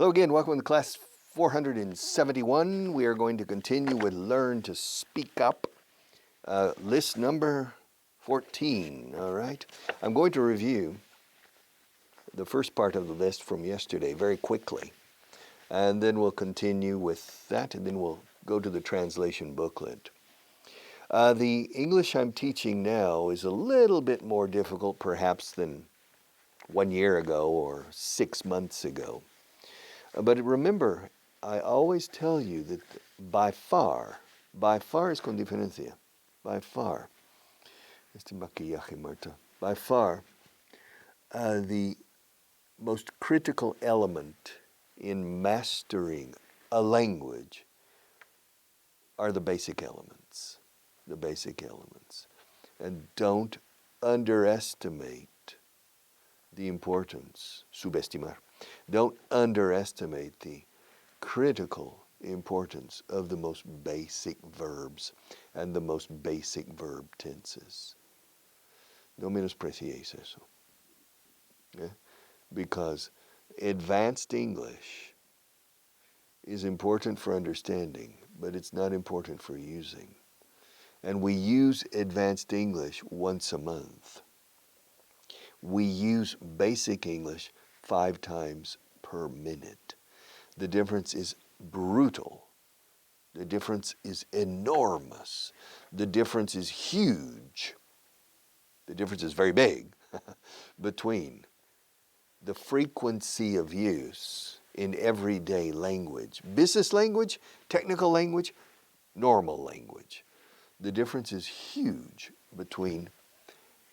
Hello again, welcome to class 471. We are going to continue with Learn to Speak Up, list number 14, all right? I'm going to review the first part of the list from yesterday very quickly, and then we'll continue with that, and then we'll go to the translation booklet. The English I'm teaching now is a little bit more difficult perhaps than 1 year ago or 6 months ago. But remember, I always tell you that by far es con diferencia, by far, este maquillaje, Marta, by far, the most critical element in mastering a language are the basic elements, And don't underestimate the importance, subestimar. Don't underestimate the critical importance of the most basic verbs and the most basic verb tenses. No menospreciéis eso. Yeah? Because advanced English is important for understanding, but it's not important for using. And we use advanced English once a month. We use basic English 5 times per minute. The difference is brutal. The difference is enormous. The difference is huge. The difference is very big between the frequency of use in everyday language, business language, technical language, normal language. The difference is huge between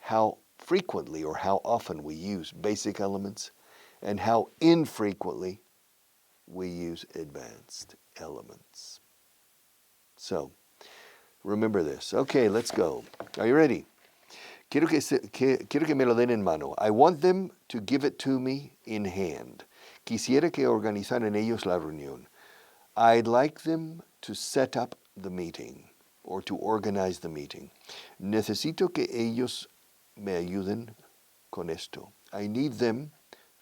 how frequently or how often we use basic elements and how infrequently we use advanced elements. So, remember this. Okay, let's go. Are you ready? Quiero que me lo den en mano. I want them to give it to me in hand. Quisiera que organizaran ellos la reunión. I'd like them to set up the meeting or to organize the meeting. Necesito que ellos me ayuden con esto. I need them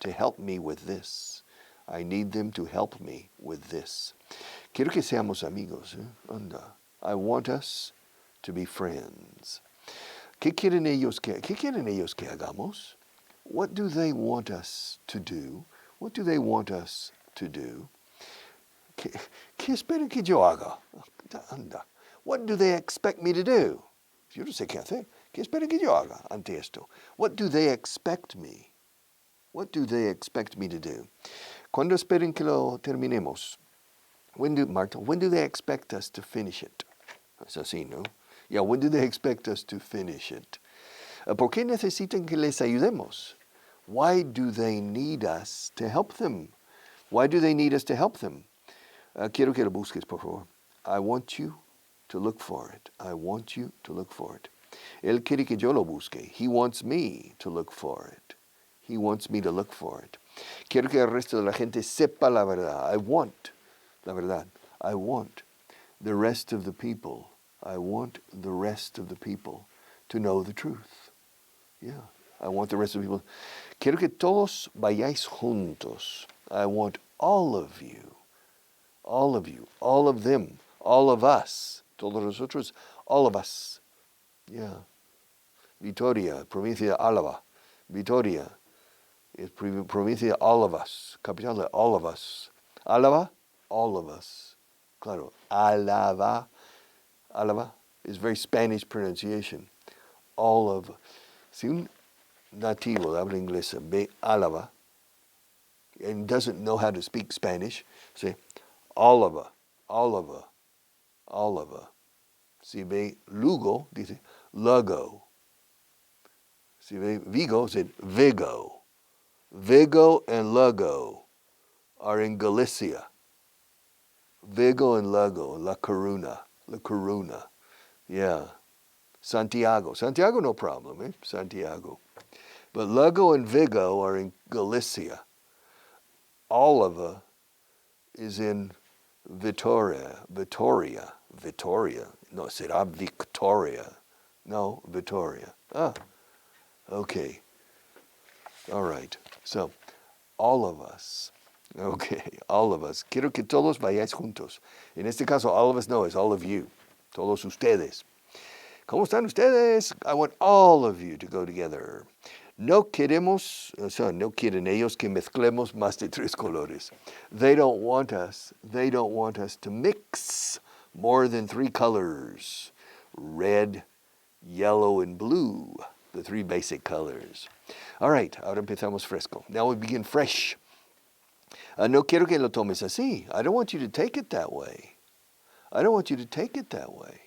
to help me with this. I need them to help me with this. Quiero que seamos amigos. Anda. I want us to be friends. ¿Qué quieren ellos que hagamos? What do they want us to do? What do they want us to do? ¿Qué esperan que yo haga? Anda. What do they expect me to do? Yo no sé qué hacer. ¿Qué esperan que yo haga ante esto? What do they expect me? What do they expect me to do? ¿Cuándo esperan que lo terminemos? Marta, when do they expect us to finish it? Es así, ¿no? Yeah, when do they expect us to finish it? ¿Por qué necesitan que les ayudemos? Why do they need us to help them? Why do they need us to help them? Quiero que lo busques, por favor. I want you to look for it. I want you to look for it. Él quiere que yo lo busque. He wants me to look for it. He wants me to look for it. Quiero que el resto de la gente sepa la verdad. I want la verdad. I want the rest of the people. I want the rest of the people to know the truth. Yeah, I want the rest of the people. Quiero que todos vayáis juntos. I want all of you, all of them, all of us, todos nosotros, all of us. Yeah. Vitoria, provincia de Álava. Vitoria is provincia de all of us. Capital de all of us. Álava, all of us. Claro, Álava is very Spanish pronunciation. All of. Si un nativo de habla inglesa ve Álava and doesn't know how to speak Spanish, say Álava. Si ve Lugo, dice Lugo. Si ve Vigo, say Vigo. Vigo and Lugo are in Galicia. Vigo and Lugo, La Coruna. Yeah. Santiago, no problem, eh? Santiago. But Lugo and Vigo are in Galicia. Oliva is in Vitoria. No, será Victoria. No, Vitoria. Ah, okay. All right. So, all of us. Okay, all of us. Quiero que todos vayáis juntos. En este caso, all of us no, it's all of you. Todos ustedes. ¿Cómo están ustedes? I want all of you to go together. No queremos, o sea, no quieren ellos que mezclemos más de 3 colores. They don't want us to mix more than 3 colors. Red, yellow, and blue, the 3 basic colors. All right, ahora empezamos fresco. Now we begin fresh. No quiero que lo tomes así. I don't want you to take it that way. I don't want you to take it that way.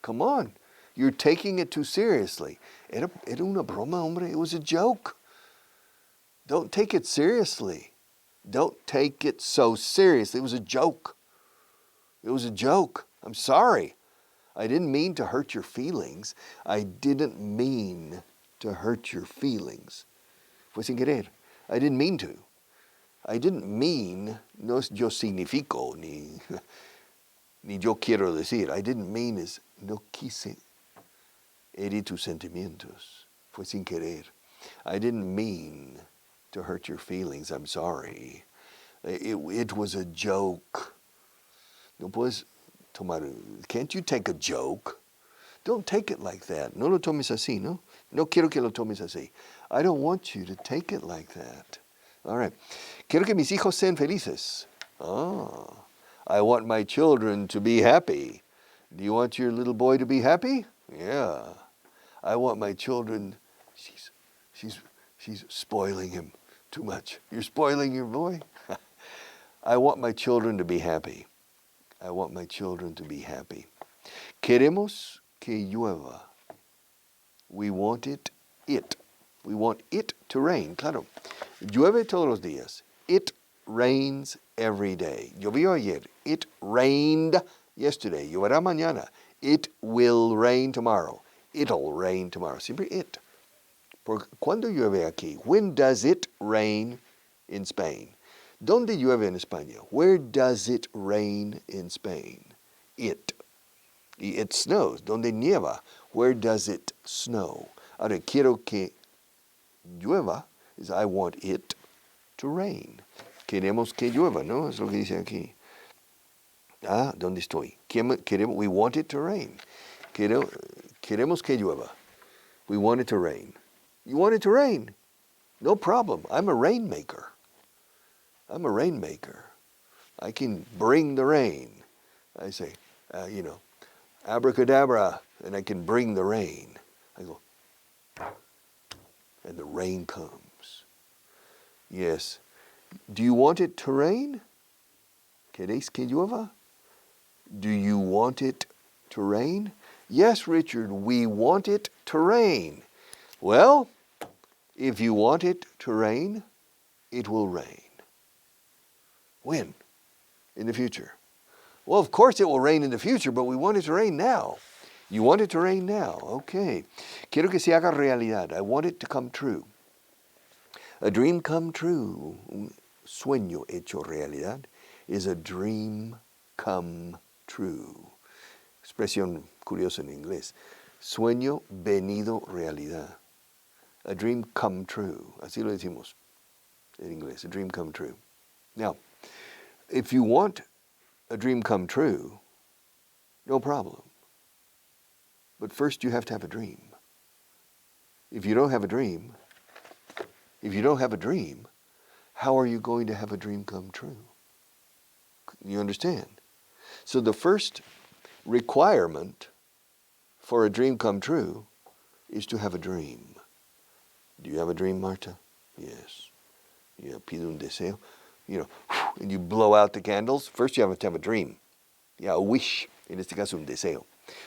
Come on. You're taking it too seriously. Era una broma, hombre. It was a joke. Don't take it seriously. Don't take it so seriously. It was a joke. It was a joke. I'm sorry. I didn't mean to hurt your feelings. I didn't mean to hurt your feelings. Fue sin querer. I didn't mean to. I didn't mean, no es yo significo, ni yo quiero decir. I didn't mean is no quise herir tus sentimientos. Fue sin querer. I didn't mean to hurt your feelings. I'm sorry. It was a joke. No puedes tomar. Can't you take a joke? Don't take it like that. No lo tomes así, ¿no? No quiero que lo tomes así. I don't want you to take it like that. All right. Quiero que mis hijos sean felices. I want my children to be happy. Do you want your little boy to be happy? Yeah. I want my children. She's spoiling him too much. You're spoiling your boy? I want my children to be happy. I want my children to be happy. Queremos que llueva. We want it. We want it to rain, claro. Llueve todos los días. It rains every day. Llovió ayer. It rained yesterday. Lloverá mañana. It will rain tomorrow. It'll rain tomorrow. Siempre it. ¿Cuándo llueve aquí? When does it rain in Spain? ¿Dónde llueve en España? Where does it rain in Spain? It. It snows. ¿Dónde nieva? Where does it snow? Ahora, quiero que llueva is I want it to rain. Queremos que llueva, ¿no? Es lo que dice aquí. ¿Dónde estoy? Queremos, we want it to rain. Queremos que llueva. We want it to rain. You want it to rain? No problem. I'm a rainmaker. I'm a rainmaker. I can bring the rain. I say, abracadabra, and I can bring the rain. I go, and the rain comes. Yes. Do you want it to rain? ¿Queréis que llueva? Do you want it to rain? Yes, Richard, we want it to rain. Well, if you want it to rain, it will rain. When? In the future. Well, of course it will rain in the future, but we want it to rain now. You want it to rain now. Okay. Quiero que se haga realidad. I want it to come true. A dream come true. Un sueño hecho realidad is a dream come true. Expresión curiosa en inglés. Sueño venido realidad. A dream come true. Así lo decimos en inglés. A dream come true. Now, if you want a dream come true, no problem. But first you have to have a dream. If you don't have a dream, how are you going to have a dream come true? You understand? So the first requirement for a dream come true is to have a dream. Do you have a dream, Marta? Yes. You pide un deseo. And you blow out the candles. First you have to have a dream. Yeah, a wish. En este caso, un deseo.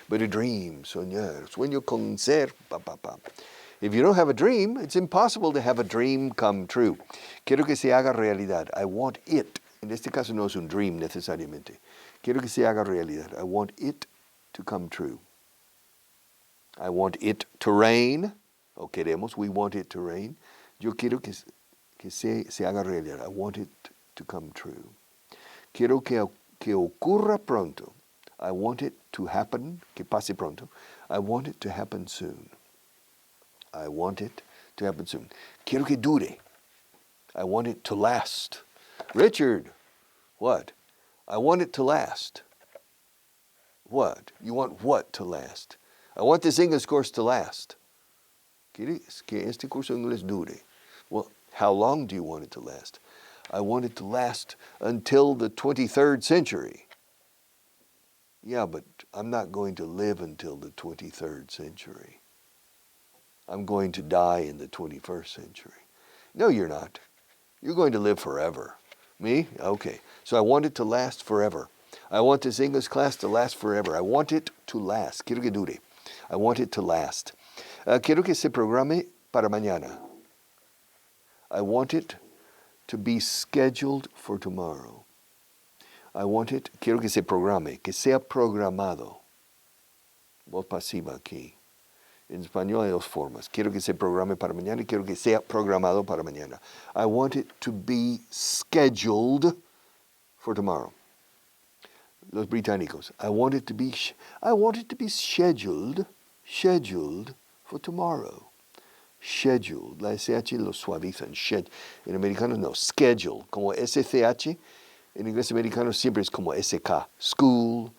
But a dream, soñar. Sueño con ser. If you don't have a dream, it's impossible to have a dream come true. Quiero que se haga realidad. I want it. En este caso no es un dream necesariamente. Quiero que se haga realidad. I want it to come true. I want it to rain. O queremos, we want it to rain. Yo quiero que se haga realidad. I want it to come true. Quiero que ocurra pronto. I want it to happen, que pase pronto. I want it to happen soon. I want it to happen soon. Quiero que dure. I want it to last. Richard, what? I want it to last. What? You want what to last? I want this English course to last. ¿Quieres que este curso de inglés dure? Well, how long do you want it to last? I want it to last until the 23rd century. Yeah, but I'm not going to live until the 23rd century. I'm going to die in the 21st century. No, you're not. You're going to live forever. Me? Okay. So I want it to last forever. I want this English class to last forever. I want it to last. Quiero que dure. I want it to last. Quiero que se programe para mañana. I want it to be scheduled for tomorrow. Quiero que se programe, que sea programado. Voz pasiva aquí. En español hay dos formas. Quiero que se programe para mañana y quiero que sea programado para mañana. I want it to be scheduled for tomorrow. Los británicos. I want it to be scheduled for tomorrow. Scheduled. La SH lo suavizan. En americano no. Schedule. Como SCH. En inglés americano siempre es como SK. School.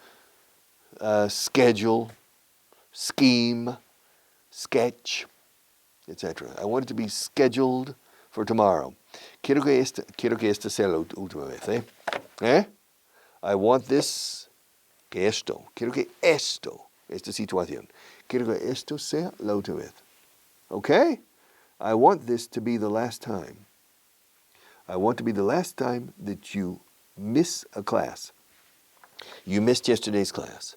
Schedule. Scheme. Sketch. Etc. I want it to be scheduled for tomorrow. Quiero que esta sea la última vez. I want this. Quiero que esta situación. Quiero que esto sea la última vez. Okay? I want this to be the last time. I want to be the last time that you miss a class. You missed yesterday's class.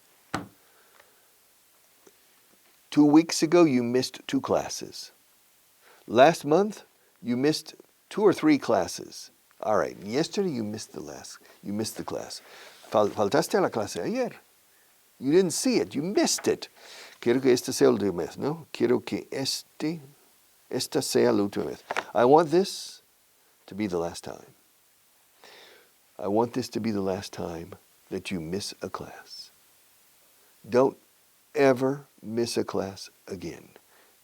2 weeks ago, you missed 2 classes. Last month, you missed 2 or 3 classes. All right, yesterday you missed the class. Faltaste a la clase ayer. You didn't see it, you missed it. Quiero que esta sea la última vez, ¿no? Quiero que esta sea la última vez. I want this to be the last time. I want this to be the last time that you miss a class. Don't ever miss a class again.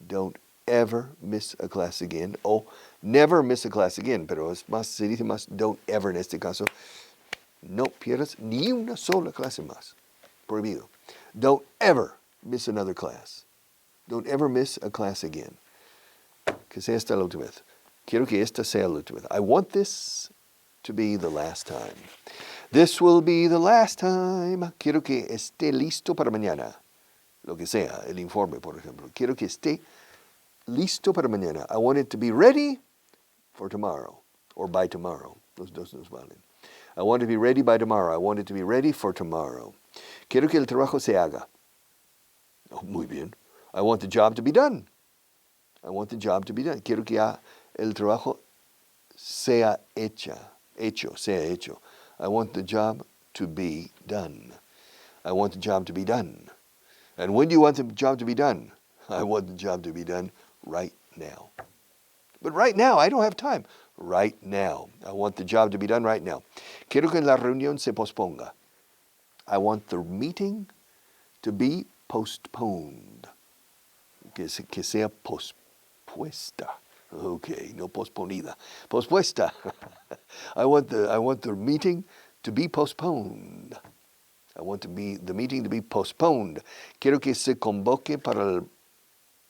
Don't ever miss a class again. O never miss a class again, pero se dice más don't ever en este caso. No pierdas ni una sola clase más. Prohibido. Don't ever miss another class. Don't ever miss a class again. Que sea esta la última vez. Quiero que esta sea la última vez. I want this to be the last time. This will be the last time. Quiero que esté listo para mañana. Lo que sea, el informe, por ejemplo. Quiero que esté listo para mañana. I want it to be ready for tomorrow. Or by tomorrow. Los dos nos valen. I want it to be ready by tomorrow. I want it to be ready for tomorrow. Quiero que el trabajo se haga. Oh, muy bien. I want the job to be done. I want the job to be done. Quiero que el trabajo sea hecho. I want the job to be done. I want the job to be done. And when do you want the job to be done? I want the job to be done right now. But right now, I don't have time. Right now. I want the job to be done right now. Quiero que la reunión se posponga. I want the meeting to be postponed. Que sea pospuesta. Okay, no posponida. Pospuesta. I want the meeting to be postponed. I want the meeting to be postponed. Quiero que se convoque para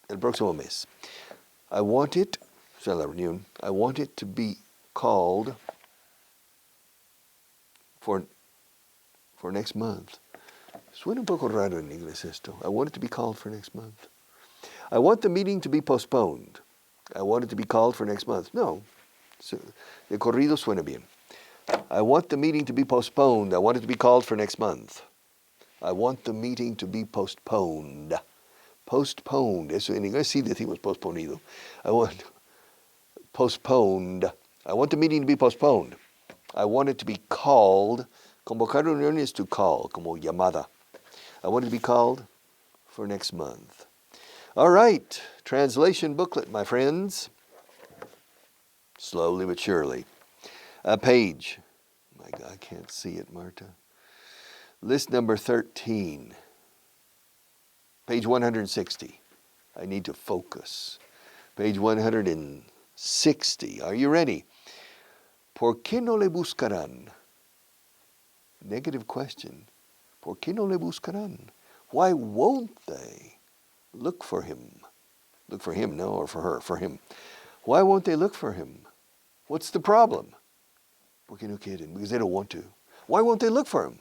el próximo mes. I want it, o sea, la reunión, I want it to be called for next month. Suena un poco raro en inglés esto. I want it to be called for next month. I want the meeting to be postponed. I want it to be called for next month. No, de corrido suena bien. I want the meeting to be postponed. I want it to be called for next month. I want the meeting to be postponed. Postponed. Eso en inglés sí decimos posponido. I want postponed. I want the meeting to be postponed. I want it to be called. Convocar reunión is to call, como llamada. I want it to be called for next month. All right. Translation booklet, my friends. Slowly but surely. A page. My God, I can't see it, Marta. List number 13. Page 160. I need to focus. Page 160. Are you ready? ¿Por qué no le buscarán? Negative question. ¿Por qué no le buscarán? Why won't they look for him? Look for him, no, or for her, for him. Why won't they look for him? What's the problem? ¿Por qué no quieren? Because they don't want to. Why won't they look for him?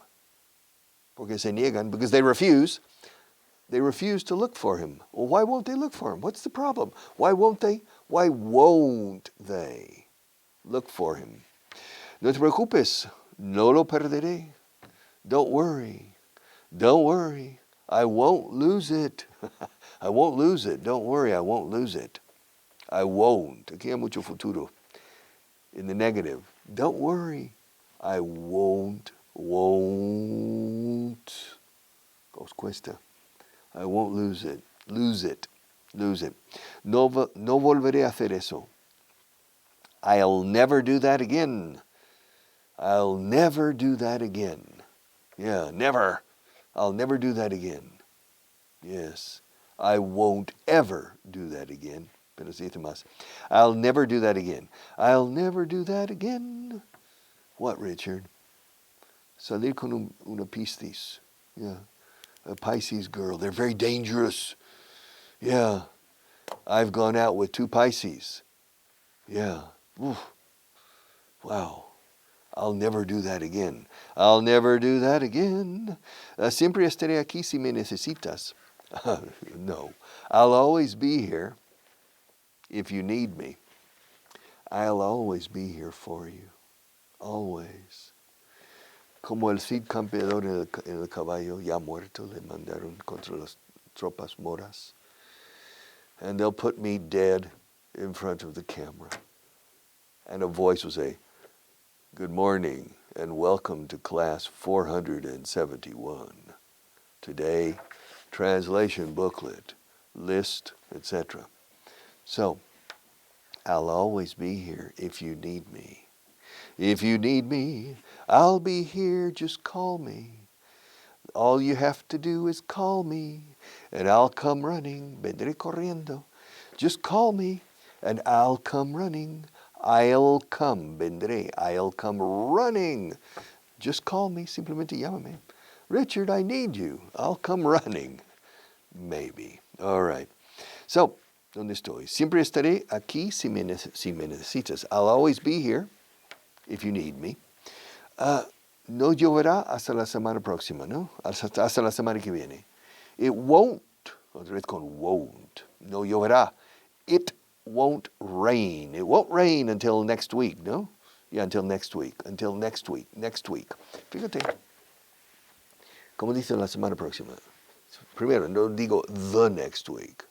Porque se niegan, because they refuse. They refuse to look for him. Well, why won't they look for him? What's the problem? Why won't they? Why won't they look for him? No te preocupes, no lo perderé. Don't worry. Don't worry. I won't lose it. I won't lose it. Don't worry, I won't lose it. I won't. Aquí hay mucho futuro. In the negative. Don't worry. I won't. Os cuesta. I won't lose it. Lose it. Lose it. No volveré a hacer eso. I'll never do that again. I'll never do that again. Yeah, never. I'll never do that again. Yes. I won't ever do that again. Pero si dice más. I'll never do that again. I'll never do that again. What, Richard? Salir con una Piscis. Yeah. A Pisces girl. They're very dangerous. Yeah. I've gone out with 2 Pisces. Yeah. Oof. Wow. I'll never do that again. I'll never do that again. Siempre estaré aquí si me necesitas. No. I'll always be here if you need me. I'll always be here for you. Always. Como el Cid campeador en el caballo, ya muerto, le mandaron contra las tropas moras. And they'll put me dead in front of the camera. And a voice will say, "Good morning and welcome to class 471. Today, translation booklet, list, etc." So, I'll always be here if you need me. If you need me, I'll be here, just call me. All you have to do is call me, and I'll come running, vendré corriendo. Just call me, and I'll come running. I'll come, vendré, I'll come running. Just call me, simplemente llámame. Richard, I need you. I'll come running. Maybe. All right. So, ¿dónde estoy? Siempre estaré aquí si me necesitas. I'll always be here if you need me. No lloverá hasta la semana próxima, ¿no? Hasta la semana que viene. It won't, otra vez con won't. No lloverá. It won't rain. It won't rain until next week, ¿no? Yeah, until next week. Until next week. Next week. Fíjate. Como dice la semana próxima. Primero, no digo the next week.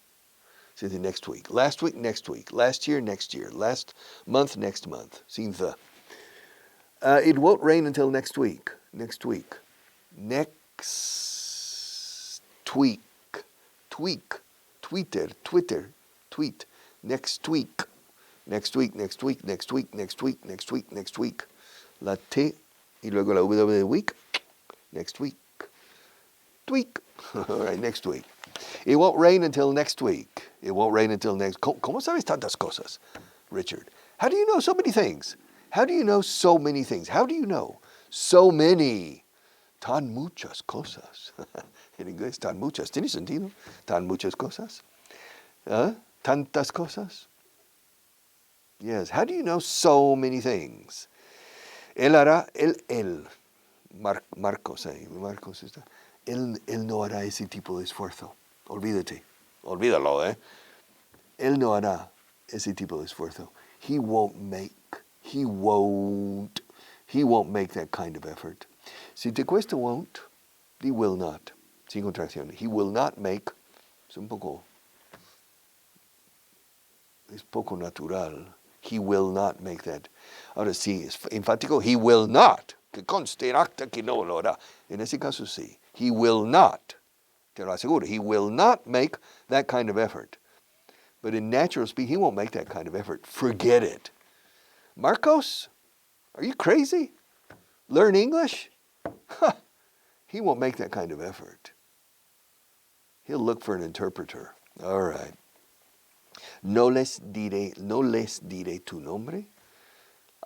Se dice next week. Last week, next week. Last year, next year. Last month, next month. Sin the. It won't rain until next week. Next week. Next tweak. Tweak. Twitter. Tweet. Next week. Next week, next week, next week, next week, next week, next week. La T y luego la W de week. Next week. Tweak. All right, next week. It won't rain until next week. It won't rain until next. ¿Cómo sabes tantas cosas, Richard? How do you know so many things? How do you know so many things? How do you know so many? Tan muchas cosas. En inglés, tan muchas. ¿Tiene sentido? Tan muchas cosas. Tantas cosas. Yes. How do you know so many things? Él hará, Marcos está. Él no hará ese tipo de esfuerzo. Olvídalo, Él no hará ese tipo de esfuerzo. He won't make that kind of effort. Si te cuesta won't, he will not. Sin contracción. He will not make. Es poco natural. He will not make that. Ahora sí, es enfático. He will not. Que conste en acta que no lo hará. En ese caso sí. He will not. Te lo aseguro. He will not make that kind of effort. But in natural speech, he won't make that kind of effort. Forget it. Marcos, are you crazy? Learn English? He won't make that kind of effort. He'll look for an interpreter. All right. No les diré tu nombre.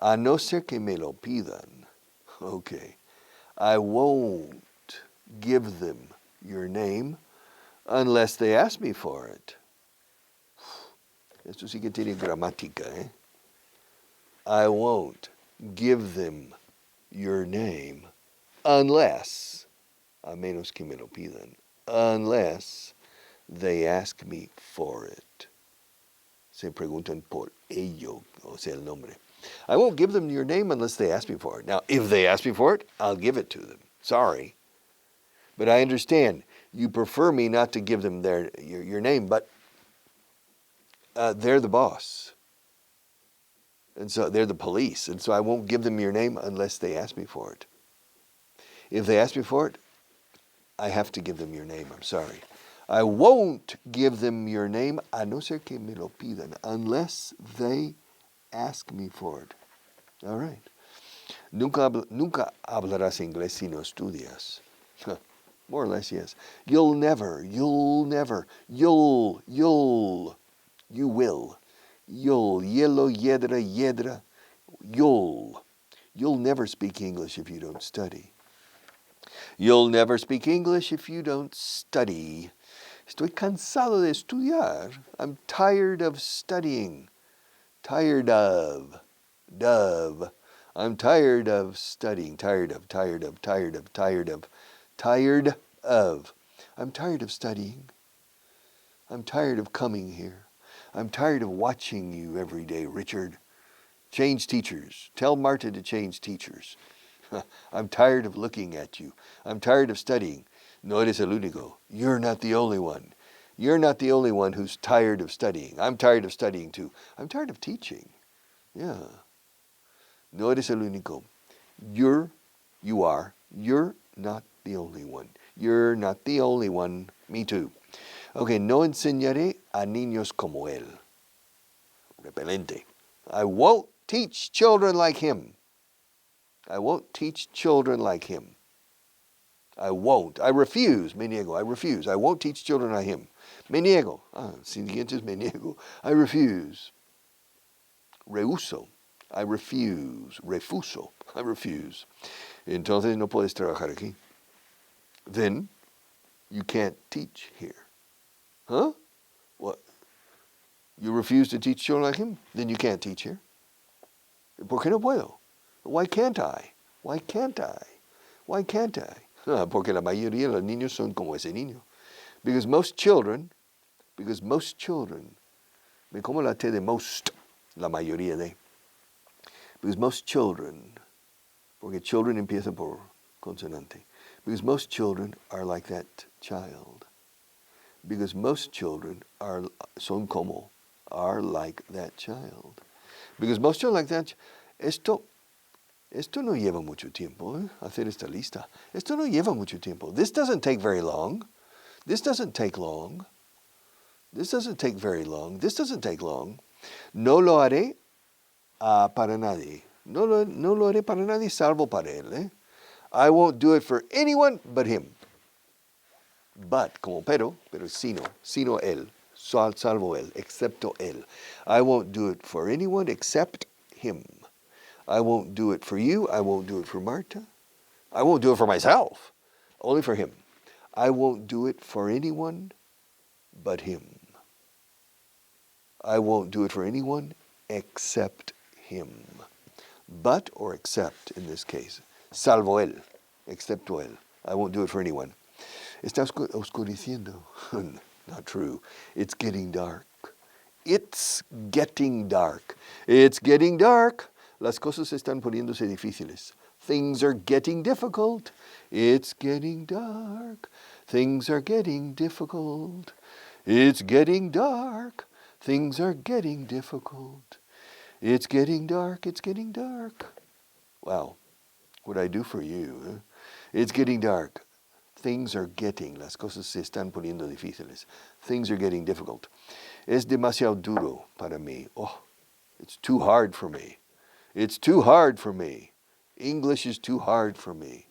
A no ser que me lo pidan. Okay. I won't give them your name unless they ask me for it. Esto sí que tiene gramática, ¿eh? I won't give them your name unless, a menos que me lo pidan, unless they ask me for it. Se preguntan por ello, o sea, el nombre. I won't give them your name unless they ask me for it. Now, if they ask me for it, I'll give it to them. Sorry. But I understand you prefer me not to give them your name, but they're the boss. And so they're the police. And so I won't give them your name unless they ask me for it. If they ask me for it, I have to give them your name. I'm sorry. I won't give them your name a no ser que me lo pidan unless they ask me for it. All right. Nunca hablarás inglés si no estudias. More or less, yes. You will. You'll, yellow, yedra, You'll never speak English if you don't study. You'll never speak English if you don't study. Estoy cansado de estudiar. I'm tired of studying. Tired of. I'm tired of studying. Tired of. I'm tired of studying. I'm tired of coming here. I'm tired of watching you every day, Richard. Change teachers. Tell Marta to change teachers. I'm tired of looking at you. I'm tired of studying. No eres el único. You're not the only one. You're not the only one who's tired of studying. I'm tired of studying too. I'm tired of teaching. Yeah. No eres el único. You're not the only one. You're not the only one. Me too. Okay, no enseñaré a niños como él. Repelente. I won't teach children like him. I won't teach children like him. I won't. I refuse. Me niego. I refuse. I won't teach children like him. Me niego. Siguiente es me niego. I refuse. Rehuso. I refuse. Refuso. I refuse. Entonces no puedes trabajar aquí. Then you can't teach here. Huh? What? You refuse to teach children like him? Then you can't teach here. ¿Por qué no puedo? Why can't I? Why can't I? Why can't I? Porque la mayoría de los niños son como ese niño. Because most children, me como la T de most, la mayoría de. Because most children, porque children empieza por consonante. Because most children are like that child. Because most children are like that child. Because most children like that. Esto no lleva mucho tiempo, hacer esta lista. Esto no lleva mucho tiempo. This doesn't take very long. This doesn't take long. This doesn't take very long. This doesn't take long. No lo haré para nadie. No lo haré para nadie salvo para él. I won't do it for anyone but him. But, como pero sino él, salvo él, excepto él. I won't do it for anyone except him. I won't do it for you. I won't do it for Marta. I won't do it for myself. Only for him. I won't do it for anyone but him. I won't do it for anyone except him. But or except in this case. Salvo él. Excepto él. I won't do it for anyone. Está oscureciendo. Not true. It's getting dark. It's getting dark. It's getting dark. Las cosas están poniéndose difíciles. Things are getting difficult. It's getting dark. Things are getting difficult. It's getting dark. Things are getting difficult. It's getting dark. It's getting dark. Wow. What I do for you. It's getting dark. Things are getting. Las cosas se están poniendo difíciles. Things are getting difficult. Es demasiado duro para mí. Oh, it's too hard for me. It's too hard for me. English is too hard for me.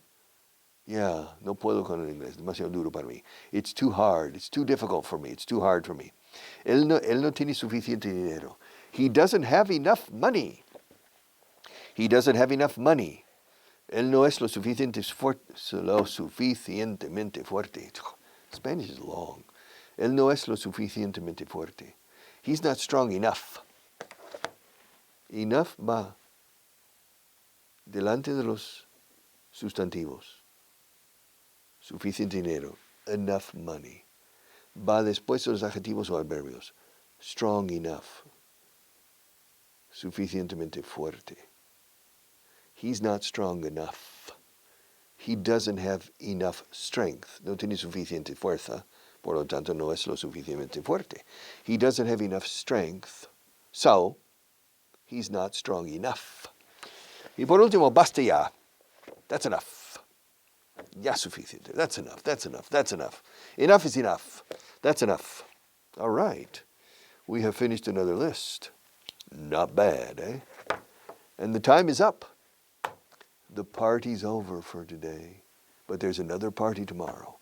Yeah, no puedo con el inglés. Demasiado duro para mí. It's too hard. It's too difficult for me. It's too hard for me. Él no tiene suficiente dinero. He doesn't have enough money. He doesn't have enough money. Él no es lo suficientemente fuerte. Spanish is long. Él no es lo suficientemente fuerte. He's not strong enough. Enough va delante de los sustantivos. Suficiente dinero. Enough money. Va después de los adjetivos o adverbios. Strong enough. Suficientemente fuerte. He's not strong enough. He doesn't have enough strength. No tiene suficiente fuerza. Por lo tanto, no es lo suficientemente fuerte. He doesn't have enough strength. So, he's not strong enough. Y por último, basta ya. That's enough. Ya suficiente. That's enough. That's enough. That's enough. Enough is enough. That's enough. All right. We have finished another list. Not bad, eh? And the time is up. The party's over for today, but there's another party tomorrow.